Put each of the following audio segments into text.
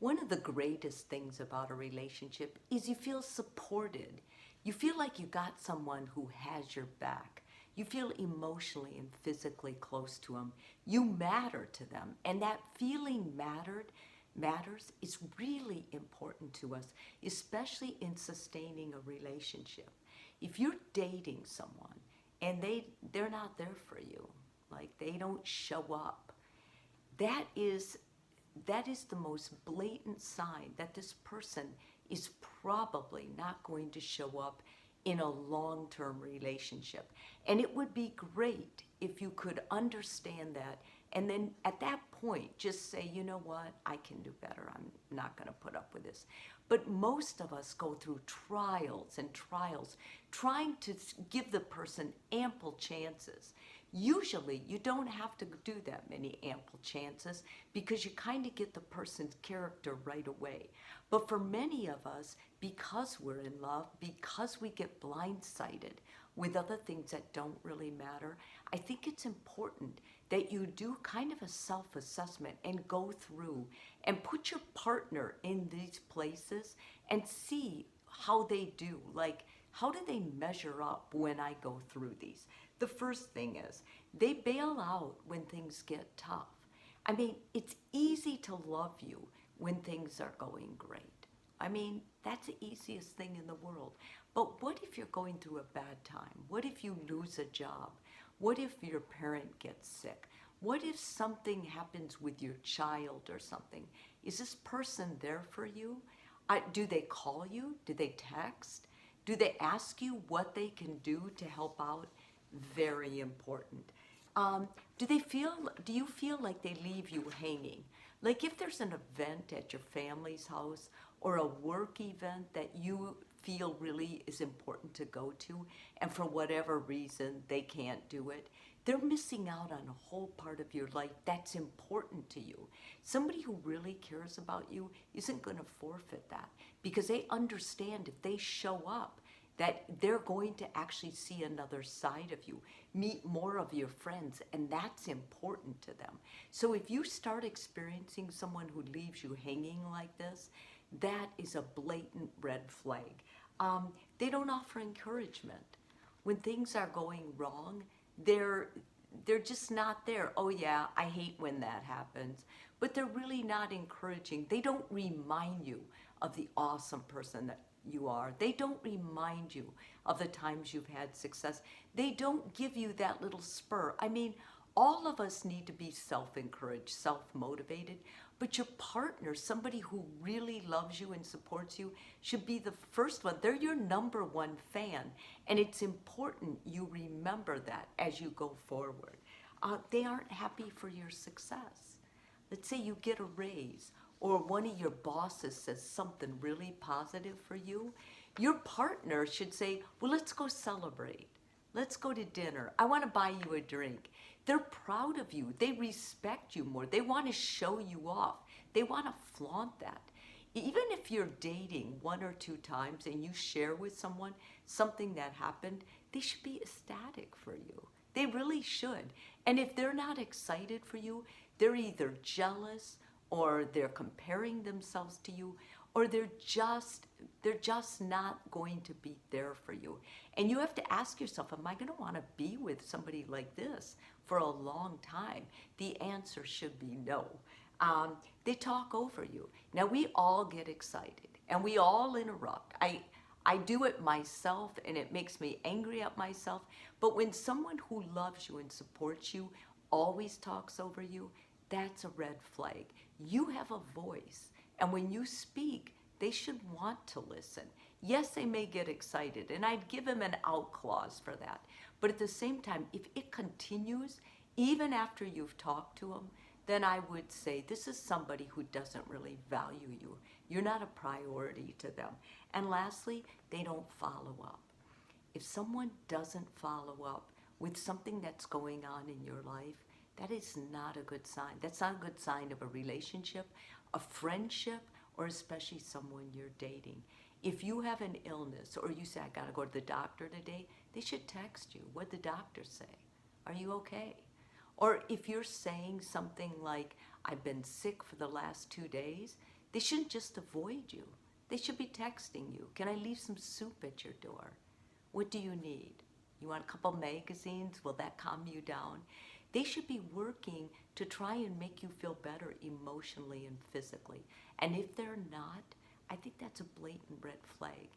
One of the greatest things about a relationship is you feel supported. You feel like you got someone who has your back. You feel emotionally and physically close to them. You matter to them. And that feeling matters is really important to us, especially in sustaining a relationship. If you're dating someone and they're not there for you, like they don't show up, that is that is the most blatant sign that this person is probably not going to show up in a long-term relationship. And it would be great if you could understand that and then at that point just say, you know what, I can do better. I'm not going to put up with this. But most of us go through trials and trials trying to give the person ample chances. Usually, you don't have to do that many ample chances because you kind of get the person's character right away. But for many of us, because we're in love, because we get blindsided with other things that don't really matter, I think it's important that you do kind of a self-assessment and go through and put your partner in these places and see how they do. Like, how do they measure up when I go through these? The first thing is they bail out when things get tough. I mean, it's easy to love you when things are going great. I mean, that's the easiest thing in the world. But what if you're going through a bad time? What if you lose a job? What if your parent gets sick? What if something happens with your child or something? Is this person there for you? Do they call you? Do they text? Do they ask you what they can do to help out? Very important. Um, do you feel like they leave you hanging? Like if there's an event at your family's house or a work event that you feel really is important to go to, and for whatever reason they can't do it, they're missing out on a whole part of your life that's important to you. Somebody who really cares about you isn't going to forfeit that because they understand if they show up, that they're going to actually see another side of you, meet more of your friends, and that's important to them. So if you start experiencing someone who leaves you hanging like this, that is a blatant red flag. They don't offer encouragement. When things are going wrong, they're they're just not there. Oh yeah, I hate when that happens. But they're really not encouraging. They don't remind you of the awesome person that you are. They don't remind you of the times you've had success. They don't give you that little spur. I mean, all of us need to be self-encouraged, self-motivated, but your partner, somebody who really loves you and supports you, should be the first one. They're your number one fan, and it's important you remember that as you go forward. They aren't happy for your success. Let's say you get a raise, or one of your bosses says something really positive for you. Your partner should say, well, let's go celebrate. Let's go to dinner. I want to buy you a drink. They're proud of you. They respect you more. They want to show you off. They want to flaunt that. Even if you're dating one or two times and you share with someone something that happened, they should be ecstatic for you. They really should. And if they're not excited for you, they're either jealous or they're comparing themselves to you, or they're just not going to be there for you. And you have to ask yourself, am I going to want to be with somebody like this for a long time? The answer should be no. They talk over you. Now, we all get excited and we all interrupt. I do it myself and it makes me angry at myself. But when someone who loves you and supports you always talks over you, that's a red flag. You have a voice, and when you speak, they should want to listen. Yes, they may get excited, and I'd give them an out clause for that. But at the same time, if it continues, even after you've talked to them, then I would say this is somebody who doesn't really value you. You're not a priority to them. And lastly, they don't follow up. If someone doesn't follow up with something that's going on in your life, that is not a good sign. That's not a good sign of a relationship, a friendship, or especially someone you're dating. If you have an illness or you say, I gotta go to the doctor today, they should text you. What'd the doctor say? Are you okay? Or if you're saying something like, I've been sick for the last 2 days, They shouldn't just avoid you. They should be texting you. Can I leave some soup at your door? What do you need? You want a couple magazines? Will that calm you down? They should be working to try and make you feel better emotionally and physically. And if they're not, I think that's a blatant red flag.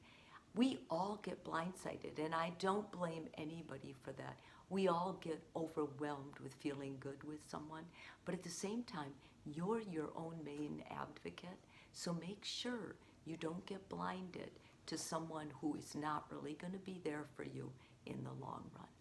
We all get blindsided, and I don't blame anybody for that. We all get overwhelmed with feeling good with someone, but at the same time, you're your own main advocate, so make sure you don't get blinded to someone who is not really going to be there for you in the long run.